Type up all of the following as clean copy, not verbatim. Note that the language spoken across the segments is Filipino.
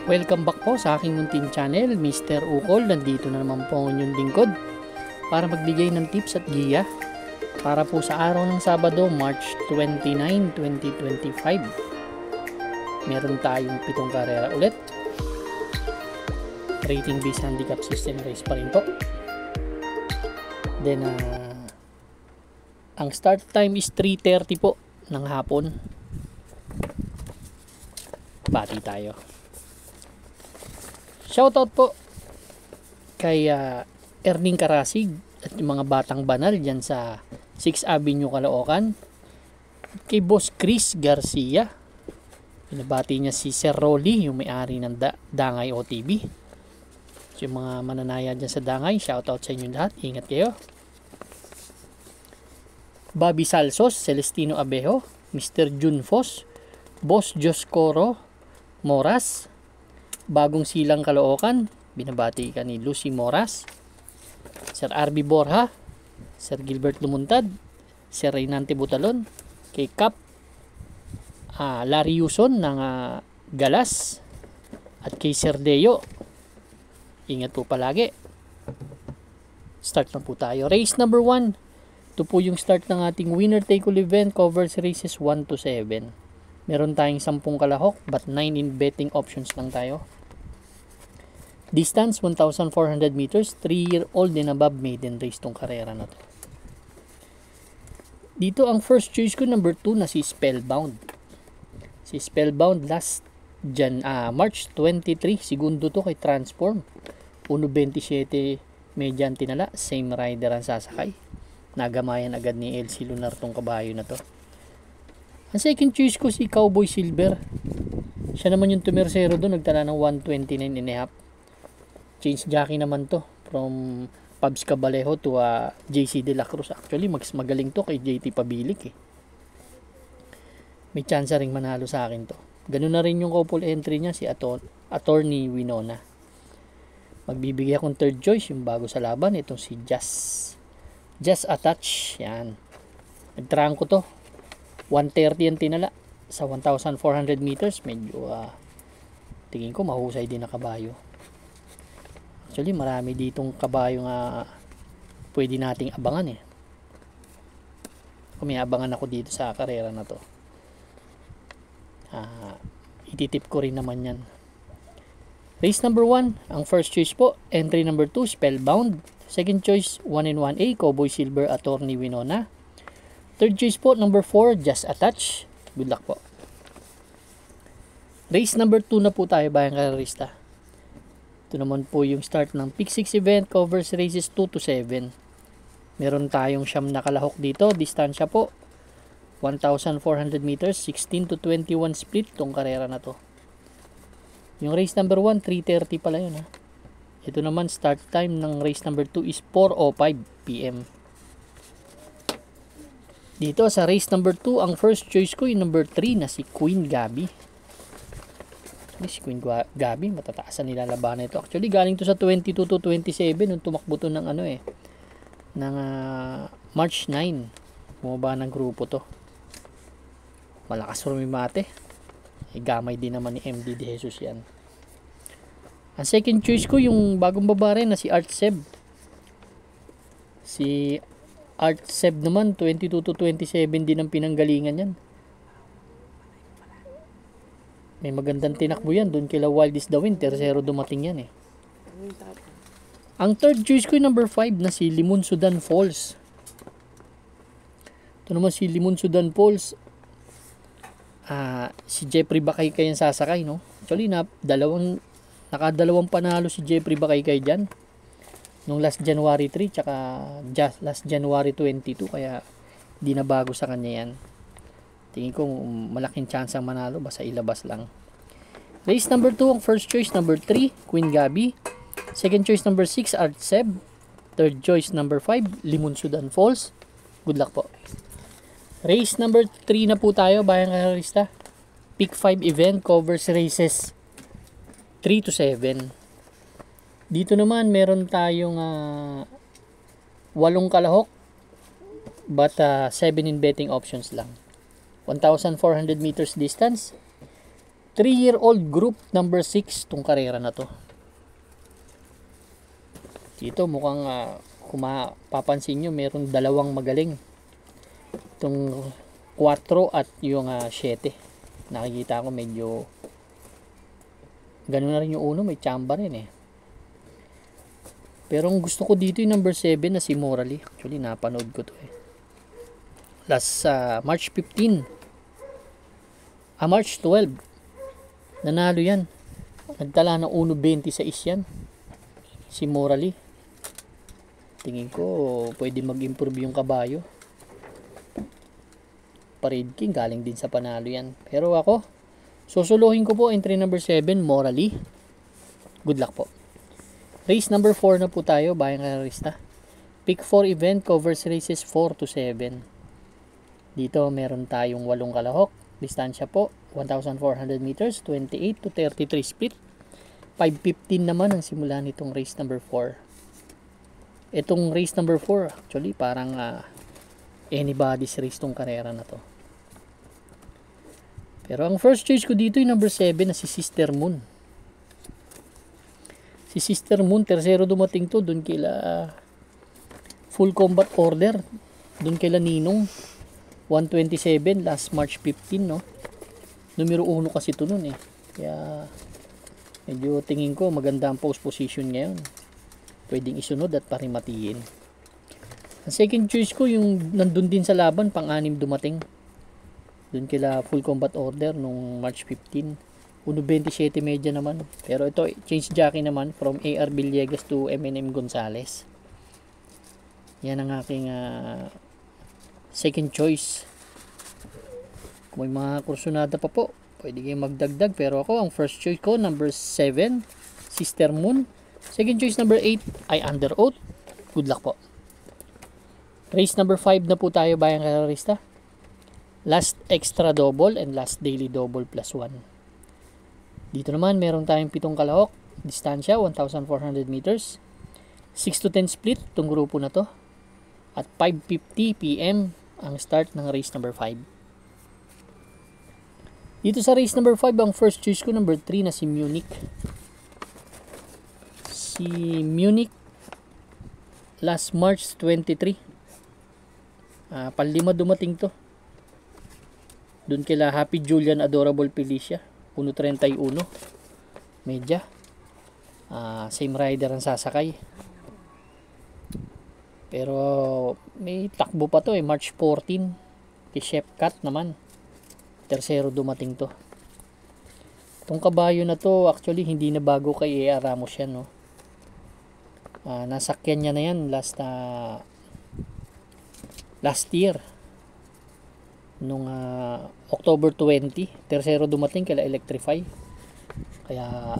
Welcome back po sa aking munting channel, Mr. Ukol. Nandito na naman po ang inyong lingkod para magbigay ng tips at giya para po sa araw ng Sabado, March 29, 2025. Meron tayong 7 karera ulit. Rating based handicap system race pa rin po. Then, ang start time is 3:30 po ng hapon. Bati tayo. Shoutout po kay Erning Karasig at yung mga batang banal dyan sa 6th Avenue, Caloocan. At kay Boss Chris Garcia. Pinabati niya si Sir Rolly, yung may-ari ng Dangay OTB. So, yung mga mananaya dyan sa Dangay, shoutout sa inyo lahat. Ingat kayo. Bobby Salsos, Celestino Abejo, Mr. Jun Fos, Boss Joscoro Moras, Bagong Silang Caloocan, binabati ka ni Lucy Moras, Sir RB Borja, Sir Gilbert Lumuntad, Sir Reynante Butalon, kay Cap Larry Yuson ng Galas, at kay Sir Deo. Ingat po palagi. Start na po tayo. Race number 1. Ito po yung start ng ating winner take all event, covers races 1 to 7. Meron tayong 10 kalahok but 9 in betting options lang tayo. Distance 1,400 meters, 3-year-old and above maiden race tong karera na to. Dito ang first choice ko, number 2 na si Spellbound. Si Spellbound last March 23, segundo to kay Transform. 1.27 medyan tinala, same rider ang sasakay. Nagamayan agad ni LC Lunar tong kabayo na to. Ang second choice ko si Cowboy Silver. Siya naman yung tumersero doon, nagtala ng 129.5. Change jockey naman to from Pabs Cabalejo to JC De La Cruz. Actually, mas magaling to kay JT Pabilik eh. May chance ring manalo sa akin to. Ganun na rin yung couple entry niya, si Attorney Winona. Magbibigay akong third choice, yung bago sa laban, itong si Just Attach. Yan. Nagtrang ko to. 130 ang tinala sa 1,400 meters. Medyo tingin ko mahusay din na kabayo. Actually, marami ditong kabayo nga pwede nating abangan eh. Kung may abangan ako dito sa karera na to, ititip ko rin naman yan. Race number 1, ang first choice po, entry number 2, Spellbound. Second choice, 1-in-1A, Cowboy Silver, Attorney Winona. Third choice po, number 4, Just Attach. Good luck po. Race number 2 na po tayo, bayang karerista. Ito naman po yung start ng Pick 6 event, covers races 2 to 7. Meron tayong siyam na kalahok dito. Distansya po 1,400 meters, 16 to 21 split tong karera na to. Yung race number 1, 3:30 pala yun ha. Ito naman start time ng race number 2 is 4:05 PM. Dito sa race number 2, ang first choice ko yung number 3 na si Queen Gabi. Si Queen Gabi, matataasan nilalabanan ito. Actually, galing to sa 22 to 27 nung tumakbo to ng ng March 9. Bumaba ng grupo to. Malakas rumimate. Gamay din naman ni MD De Jesus yan. Ang second choice ko, yung bagong babae na si Art Seb. Si Art Seb naman, 22 to 27 din ang pinanggalingan yan. May magandang tinakbo yan. Doon kila Wild is the Wind. Tercero dumating yan eh. Ang third choice ko yung number 5 na si Limon Sudan Falls. Ito naman si Limon Sudan Falls. Si Jeffrey Bakaykay yung sasakay, no? Actually, nakadalawang panalo si Jeffrey Bakaykay dyan. Nung last January 3 tsaka last January 22. Kaya di na bago sa kanya yan. Tingin ko malaking chance ang manalo, basta ilabas lang. Race number 2, ang first choice number 3, Queen Gabi. Second choice number 6, Art Seb. Third choice number 5, Limon Sudan Falls. Good luck po. Race number 3 na po tayo, bayang karerista. Pick 5 event, covers races 3 to 7. Dito naman meron tayong 8 kalahok but 7 in betting options lang. 1,400 meters distance, 3-year-old group number 6 tong karera na to. Dito mukhang kung mapapansin nyo, meron dalawang magaling. Itong 4 at yung 7. Nakikita ko medyo ganun na rin yung uno, may chamba rin eh. Pero ang gusto ko dito yung number 7 na si Morally. Actually napanood ko to eh. Last March 15. March 12. Nanalo yan. Nagtala ng 1.26 yan. Si Morally. Tingin ko pwede mag-improve yung kabayo. Parade King galing din sa panalo yan. Pero ako, susuluhin ko po entry number 7, Morally. Good luck po. Race number 4 na po tayo, bayang karerista. Pick 4 event covers races 4 to 7. Dito meron tayong 8 kalahok. Distansya po 1,400 meters, 28 to 33 split. 5:15 naman ang simula nitong race number 4. Itong race number 4 actually parang anybody's race tong karera na to. Pero ang first choice ko dito yung number 7 na si Sister Moon. Si Sister Moon, tersero dumating to dun kila Full Combat Order. Dun kila Ninong. 127 last March 15, no? Numero 1 kasi ito nun eh. Kaya medyo tingin ko maganda ang post position ngayon. Pwedeng isunod at parimatiin. Ang second choice ko yung nandun din sa laban, pang-anim dumating. Dun kila Full Combat Order nung March 15. 1.27 medya naman. Pero ito, change jockey naman from AR Villegas to M&M Gonzales. Yan ang aking second choice. Kung may mga kursunada pa po, pwede kayong magdagdag. Pero ako, ang first choice ko, number 7, Sister Moon. Second choice, number 8, ay Under Oath. Good luck po. Race number 5 na po tayo, bayang karerista. Last extra double and last daily double plus 1. Dito naman, meron tayong 7 kalahok. Distansya, 1,400 meters. 6 to 10 split, itong grupo na to. At 5:50 PM ang start ng race number 5. Dito sa race number 5, ang first choice ko number 3 na si Munich. Si Munich last March 23. Panlima dumating to. Doon kila Happy Julian Adorable Felicia. 1.31. Medya. Same rider ang sasakay. Pero may takbo pa to eh. March 14. Kay Chef Cat naman. Tersero dumating to. Itong kabayo na to actually hindi na bago kay A.R. Ramos yan, no? Nasakyan niya na yan last year. Nung October 20. Tersero dumating kila Electrify. Kaya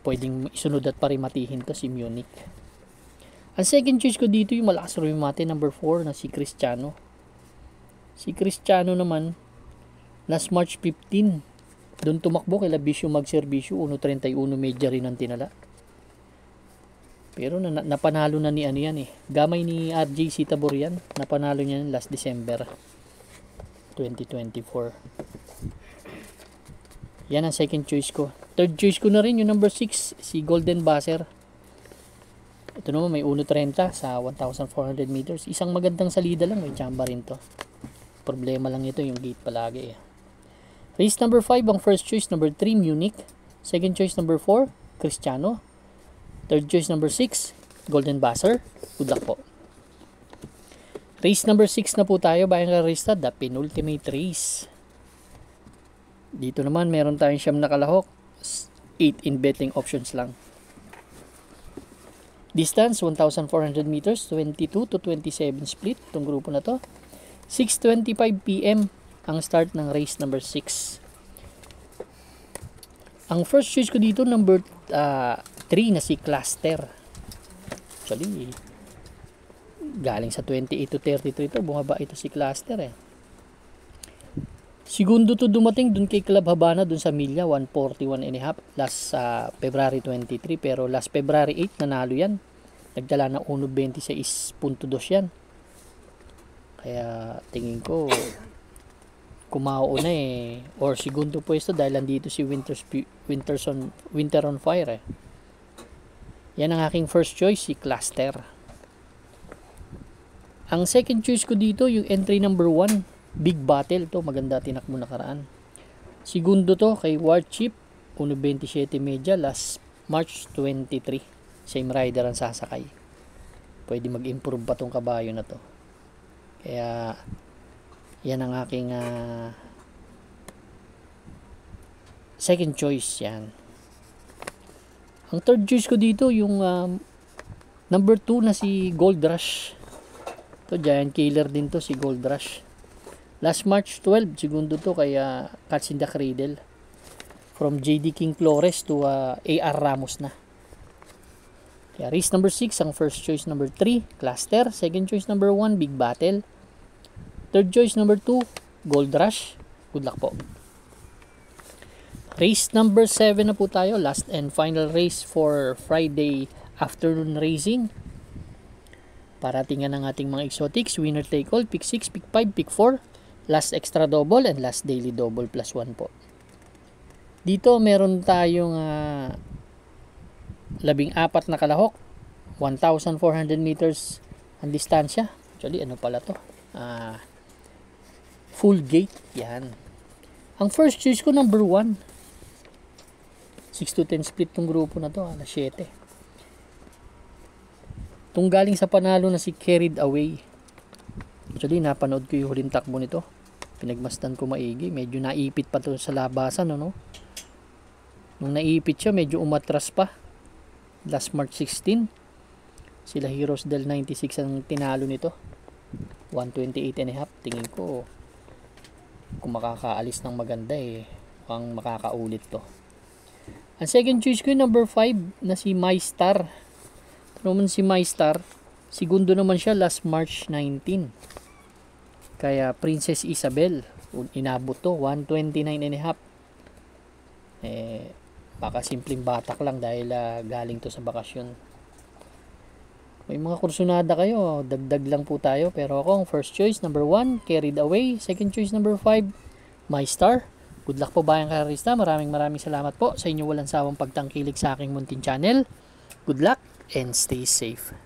pwedeng isunod at parimatihin to si Munich. Ang second choice ko dito yung malakas rumimate number 4 na si Cristiano. Si Cristiano naman last March 15 doon tumakbo kila Bisyo Magserbisyo 1.31 medya rin ang tinala. Pero napanalo na ni ano yan eh. Gamay ni RJ Sitabor yan. Napanalo niya last December 2024. Yan ang second choice ko. Third choice ko na rin yung number 6 si Golden Buzzer. Ito naman may 1.30 sa 1,400 meters. Isang magandang salida lang. May chamba rin to. Problema lang ito yung gate palagi eh. Race number 5 ang first choice number 3 Munich. Second choice number 4 Cristiano. Third choice number 6 Golden Buzzer. Good luck po. Race number 6 na po tayo. Bayang karerista, the penultimate race. Dito naman meron tayong siyam na kalahok. 8 in betting options lang. Distance 1,400 meters, 22 to 27 split itong grupo na to. 6:25 PM ang start ng race number 6. Ang first choice ko dito number 3 na si Cluster. Actually galing sa 28 to 33 to, bumaba ito si Cluster eh. Segundo to dumating dun kay Club Habana dun sa Milya 141.5 last February 23, pero last February 8 nanalo yan. Nagdala ng 1.26.2 yan. Kaya tingin ko kumao na or segundo pwesto dahil andito si Winter on Fire Yan ang aking first choice, si Cluster. Ang second choice ko dito, yung entry number 1, Big Battle. To maganda, tinakbo nakaraan. Segundo to kay Warchip, 1.27 media, last March 23. Same rider ang sasakay. Pwede mag-improve pa tong kabayo na to. Kaya yan ang aking second choice yan. Ang third choice ko dito yung number 2 na si Gold Rush. To giant killer din to si Gold Rush. Last March 12 segundo to kaya Cats in the Cradle. From JD King Flores to AR Ramos na. Kaya race number 6 ang first choice number 3 Cluster, second choice number 1 Big Battle. Third choice number 2, Gold Rush. Good luck po. Race number 7 na po tayo. Last and final race for Friday afternoon racing. Paratingan ng ating mga exotics. Winner take all. Pick 6, pick 5, pick 4. Last extra double and last daily double plus 1 po. Dito meron tayong 14 na kalahok. 1,400 meters ang distansya. Actually, ano pala to? Full gate, yan. Ang first choice ko number 1. 6-10 split tong grupo na to, alas 7. Tung galing sa panalo na si Carried Away. Actually, napanood ko yung huling takbo nito. Pinagmasdan ko maigi. Medyo naipit pa to sa labasan, ano? Nung naipit siya, medyo umatras pa. Last March 16. Sila Heroes del 96 ang tinalo nito. 128.5. Tingin ko kung makakaalis ng maganda mukhang makakaulit to. Ang second choice ko yung number 5 na si MyStar. Naman si MyStar, segundo naman siya last March 19. Kaya Princess Isabel inabot to 129.5. Baka simpleng batak lang dahil galing to sa bakasyon. May mga kursunada kayo, dagdag lang po tayo. Pero ako, ang first choice, number 1, Carried Away. Second choice, number 5, MyStar. Good luck po bayang karista. Maraming salamat po sa inyo walang sawang pagtangkilik sa aking munting channel. Good luck and stay safe.